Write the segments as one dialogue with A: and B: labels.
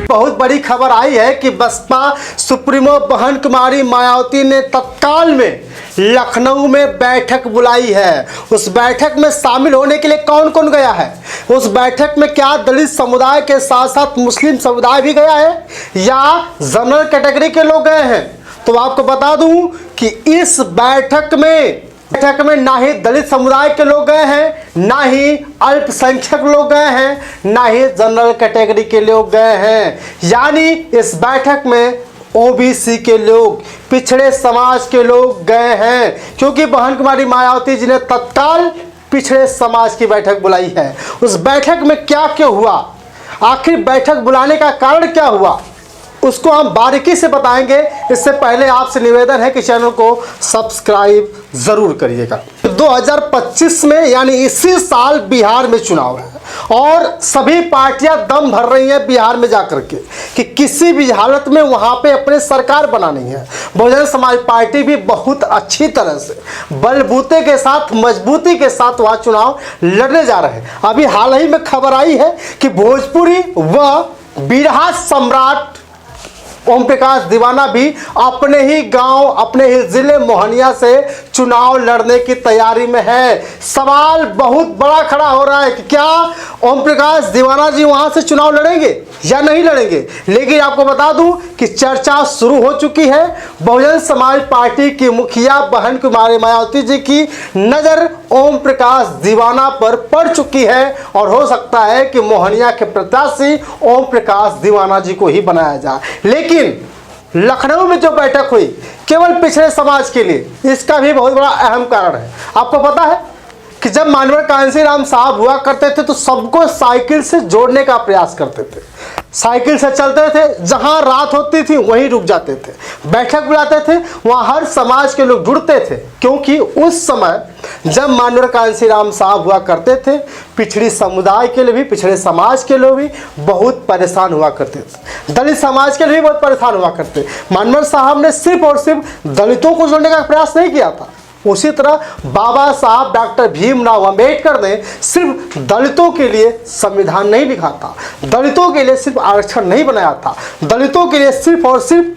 A: बहुत बड़ी खबर आई है कि बसपा सुप्रीमो बहन कुमारी मायावती ने तत्काल में लखनऊ में बैठक बुलाई है। उस बैठक में शामिल होने के लिए कौन कौन गया है? उस बैठक में क्या दलित समुदाय के साथ साथ मुस्लिम समुदाय भी गया है या जनरल कैटेगरी के लोग गए हैं? तो आपको बता दूं कि इस बैठक में ना ही दलित समुदाय के लोग गए हैं, ना ही अल्पसंख्यक लोग गए हैं, ना ही जनरल कैटेगरी के लोग गए हैं। यानी इस बैठक में ओबीसी के लोग, पिछड़े समाज के लोग गए हैं, क्योंकि बहन कुमारी मायावती जी ने तत्काल पिछड़े समाज की बैठक बुलाई है। उस बैठक में क्या क्या हुआ, आखिर बैठक बुलाने का कारण क्या हुआ, उसको हम बारीकी से बताएंगे। इससे पहले आपसे निवेदन है कि चैनल को सब्सक्राइब जरूर करिएगा। 2025 में यानी इसी साल बिहार में चुनाव है और सभी पार्टियां दम भर रही हैं बिहार में जाकर के कि किसी भी हालत में वहां पे अपने सरकार बनानी है। बहुजन समाज पार्टी भी बहुत अच्छी तरह से बलबूते के साथ, मजबूती के साथ वहां चुनाव लड़ने जा रहे हैं। अभी हाल ही में खबर आई है कि भोजपुरी व बिरहा सम्राट ओम प्रकाश दीवाना भी अपने ही गांव, अपने ही जिले मोहनिया से चुनाव लड़ने की तैयारी में है। सवाल बहुत बड़ा खड़ा हो रहा है कि क्या ओम प्रकाश दीवाना जी वहां से चुनाव लड़ेंगे या नहीं लड़ेंगे। लेकिन आपको बता दूं कि चर्चा शुरू हो चुकी है। बहुजन समाज पार्टी की मुखिया बहन कुमारी मायावती जी की नजर ओम प्रकाश दीवाना पर पड़ चुकी है और हो सकता है कि मोहनिया के प्रत्याशी ओम प्रकाश दीवाना जी को ही बनाया जाए। लेकिन लखनऊ में जो बैठक हुई केवल पिछड़े समाज के लिए, इसका भी बहुत बड़ा अहम कारण है। आपको पता है कि जब मानवर कांसीराम साहब हुआ करते थे तो सबको साइकिल से जोड़ने का प्रयास करते थे, साइकिल से चलते थे, जहां रात होती थी वहीं रुक जाते थे, बैठक बुलाते थे, वहां हर समाज के लोग जुड़ते थे। क्योंकि उस समय जब मानवर कांसीराम साहब हुआ करते थे, पिछड़ी समुदाय के लिए भी, पिछड़े समाज के लोग भी बहुत परेशान हुआ करते थे, दलित समाज के लिए भी बहुत परेशान हुआ करते। मानवर साहब ने सिर्फ और सिर्फ दलितों को जोड़ने का प्रयास नहीं किया था, उसी तरह बाबा साहब डॉक्टर भीमराव अंबेडकर ने सिर्फ दलितों के लिए संविधान नहीं लिखा था, दलितों के लिए सिर्फ आरक्षण नहीं बनाया था, दलितों के लिए सिर्फ और सिर्फ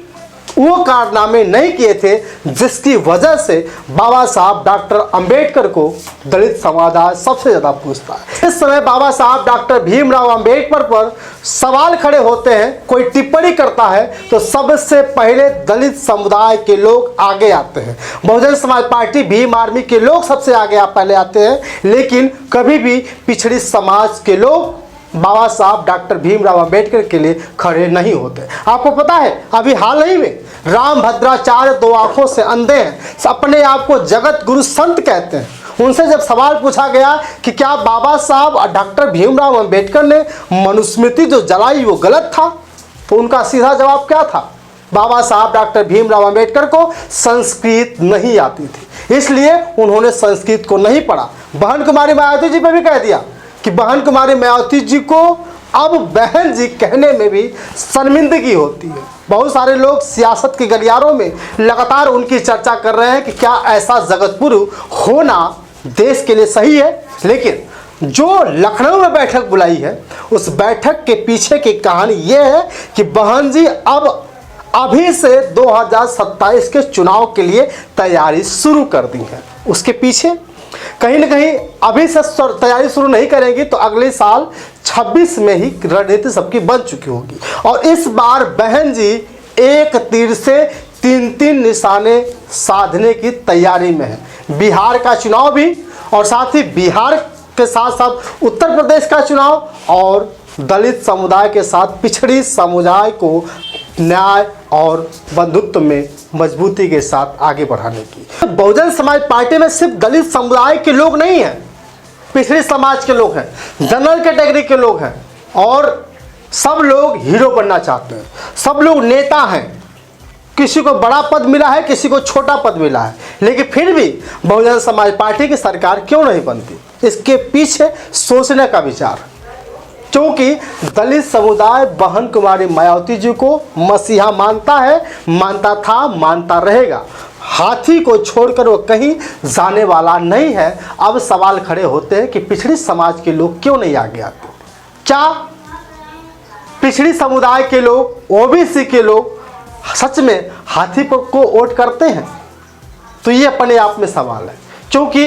A: वो कारनामे नहीं किए थे जिसकी वजह से बाबा साहब डॉक्टर अंबेडकर को दलित समुदाय सबसे ज़्यादा पूछता है। इस समय बाबा साहब डॉक्टर भीमराव अंबेडकर पर सवाल खड़े होते हैं, कोई टिप्पणी करता है तो सबसे पहले दलित समुदाय के लोग आगे आते हैं। बहुजन समाज पार्टी भीम आर्मी के लोग सबसे आगे पहले आते हैं, लेकिन कभी भी पिछड़ी समाज के लोग बाबा साहब डॉक्टर भीमराव अंबेडकर के लिए खड़े नहीं होते। आपको पता है अभी हाल ही में राम भद्राचार्य दो आंखों से अंधे हैं, अपने आप को जगत गुरु संत कहते हैं। उनसे जब सवाल पूछा गया कि क्या बाबा साहब और डॉक्टर भीमराव अंबेडकर ने मनुस्मृति जो जलाई वो गलत था, तो उनका सीधा जवाब क्या था? बाबा साहब डॉक्टर भीमराव अंबेडकर को संस्कृत नहीं आती थी, इसलिए उन्होंने संस्कृत को नहीं पढ़ा। बहन कुमारी मायावती जी पे भी कह दिया कि बहन कुमारी मायावती जी को अब बहन जी कहने में भी शर्मिंदगी होती है। बहुत सारे लोग सियासत के गलियारों में लगातार उनकी चर्चा कर रहे हैं कि क्या ऐसा जगतपुर होना देश के लिए सही है। लेकिन जो लखनऊ में बैठक बुलाई है, उस बैठक के पीछे की कहानी ये है कि बहन जी अब अभी से 2027 के चुनाव के लिए तैयारी शुरू कर दी है। उसके पीछे कहीं ना कहीं अभी से तैयारी शुरू नहीं करेंगी तो अगले साल 26 में ही रणनीति सबकी बन चुकी होगी। और इस बार बहन जी एक तीर से तीन निशाने साधने की तैयारी में है। बिहार का चुनाव भी, और साथ ही बिहार के साथ साथ उत्तर प्रदेश का चुनाव, और दलित समुदाय के साथ पिछड़ी समुदाय को न्याय और बंधुत्व में मजबूती के साथ आगे बढ़ाने की। बहुजन समाज पार्टी में सिर्फ दलित समुदाय के लोग नहीं हैं, पिछड़े समाज के लोग हैं, जनरल कैटेगरी के लोग हैं, और सब लोग हीरो बनना चाहते हैं, सब लोग नेता हैं। किसी को बड़ा पद मिला है, किसी को छोटा पद मिला है, लेकिन फिर भी बहुजन समाज पार्टी की सरकार क्यों नहीं बनती, इसके पीछे सोचने का विचार। क्योंकि दलित समुदाय बहन कुमारी मायावती जी को मसीहा मानता है, मानता था, मानता रहेगा। हाथी को छोड़कर वो कहीं जाने वाला नहीं है। अब सवाल खड़े होते हैं कि पिछड़ी समाज के लोग क्यों नहीं आगे आते। क्या पिछड़ी समुदाय के लोग, ओबीसी के लोग सच में हाथी को वोट करते हैं? तो ये अपने आप में सवाल है। क्योंकि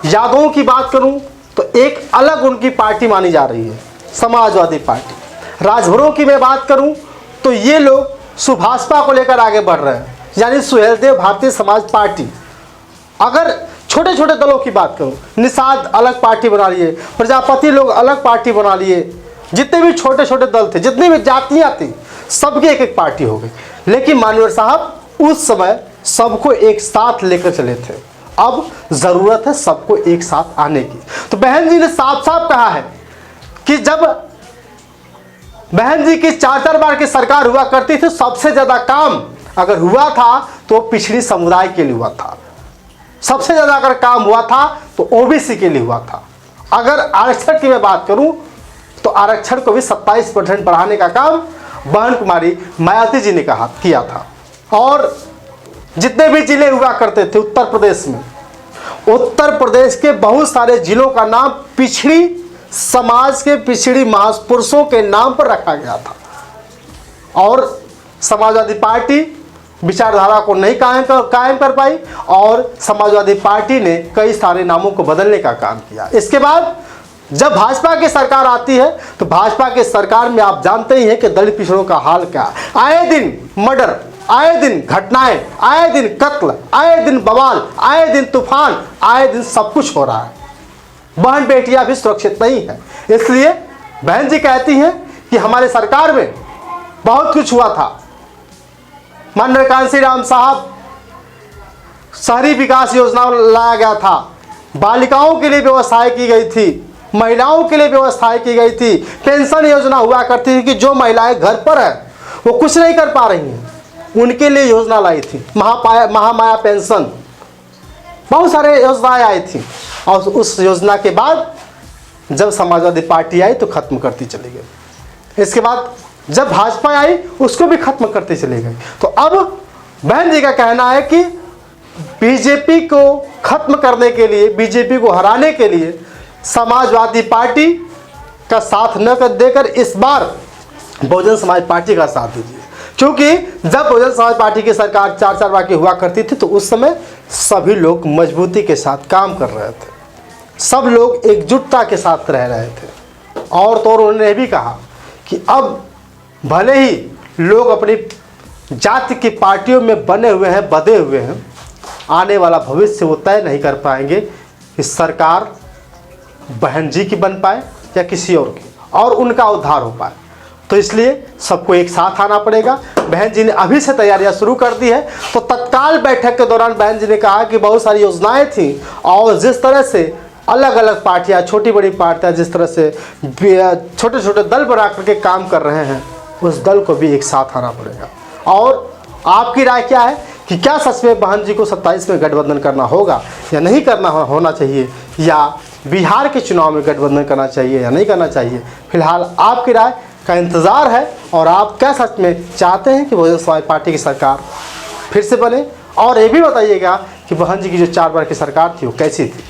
A: यादवों की बात करूं तो एक अलग उनकी पार्टी मानी जा रही है, समाजवादी पार्टी। राजभरों की मैं बात करूं तो ये लोग सुभाषपा को लेकर आगे बढ़ रहे हैं, यानी सुहेलदेव भारतीय समाज पार्टी। अगर छोटे छोटे दलों की बात करूं, निषाद अलग पार्टी बना लिए, प्रजापति लोग अलग पार्टी बना लिए, जितने भी छोटे छोटे दल थे, जितनी भी जातियां थी, सबकी एक एक पार्टी हो गई। लेकिन माननीय साहब उस समय सबको एक साथ लेकर चले थे। अब जरूरत है सबको एक साथ आने की। तो बहन जी ने साफ साफ कहा है कि जब बहन जी की 4-4 बार की सरकार हुआ करती थी, सबसे ज्यादा काम अगर हुआ था तो पिछड़ी समुदाय के लिए हुआ था। सबसे ज्यादा अगर काम हुआ था तो ओबीसी के लिए हुआ था। अगर आरक्षण की मैं बात करूं तो आरक्षण को भी 27% बढ़ाने का काम बहन कुमारी मायावती जी ने किया था। और जितने भी जिले हुआ करते थे उत्तर प्रदेश में, उत्तर प्रदेश के बहुत सारे जिलों का नाम पिछड़ी समाज के, पिछड़ी महापुरुषों के नाम पर रखा गया था। और समाजवादी पार्टी विचारधारा को नहीं कायम कर पाई और समाजवादी पार्टी ने कई सारे नामों को बदलने का काम किया। इसके बाद जब भाजपा की सरकार आती है तो भाजपा की सरकार में आप जानते ही हैं कि दलित पिछड़ों का हाल क्या है। आए दिन मर्डर, आए दिन घटनाएं, आए दिन कत्ल, आए दिन बवाल, आए दिन तूफान, आए दिन सब कुछ हो रहा है। बहन बेटियां भी सुरक्षित नहीं है। इसलिए बहन जी कहती हैं कि हमारे सरकार में बहुत कुछ हुआ था। माननीय कांसी राम साहब शहरी विकास योजना लाया गया था, बालिकाओं के लिए व्यवस्थाएं की गई थी, महिलाओं के लिए व्यवस्थाएं की गई थी, पेंशन योजना हुआ करती थी कि जो महिलाएं घर पर है वो कुछ नहीं कर पा रही हैं, उनके लिए योजना लाई थी, महामाया पेंशन, बहुत सारे योजनाएं आई थी। और उस योजना के बाद जब समाजवादी पार्टी आई तो खत्म करती चली गई। इसके बाद जब भाजपा आई उसको भी खत्म करते चले गए। तो अब बहन जी का कहना है कि बीजेपी को खत्म करने के लिए, बीजेपी को हराने के लिए समाजवादी पार्टी का साथ न देकर इस बार बहुजन समाज पार्टी का साथ दीजिए। क्योंकि जब बहुजन समाज पार्टी की सरकार 4-4 बार की हुआ करती थी तो उस समय सभी लोग मजबूती के साथ काम कर रहे थे, सब लोग एकजुटता के साथ रह रहे थे। और तो उन्होंने भी कहा कि अब भले ही लोग अपनी जाति की पार्टियों में बने हुए हैं, बंधे हुए हैं, आने वाला भविष्य वो तय नहीं कर पाएंगे कि सरकार बहन जी की बन पाए या किसी और की, और उनका उद्धार हो पाए। तो इसलिए सबको एक साथ आना पड़ेगा। बहन जी ने अभी से तैयारियां शुरू कर दी है। तो तत्काल बैठक के दौरान बहन जी ने कहा कि बहुत सारी योजनाएं थी और जिस तरह से अलग अलग पार्टियां, छोटी बड़ी पार्टियां जिस तरह से छोटे छोटे दल बना करके काम कर रहे हैं, उस दल को भी एक साथ आना पड़ेगा। और आपकी राय क्या है कि क्या सच में बहन जी को 27 में गठबंधन करना होगा या नहीं करना होना चाहिए, या बिहार के चुनाव में गठबंधन करना चाहिए या नहीं करना चाहिए? फिलहाल आपकी राय का इंतज़ार है। और आप क्या सच में चाहते हैं कि बहुजन समाज पार्टी की सरकार फिर से बने? और ये भी बताइएगा कि बहन जी की जो 4 बार की सरकार थी वो कैसी थी?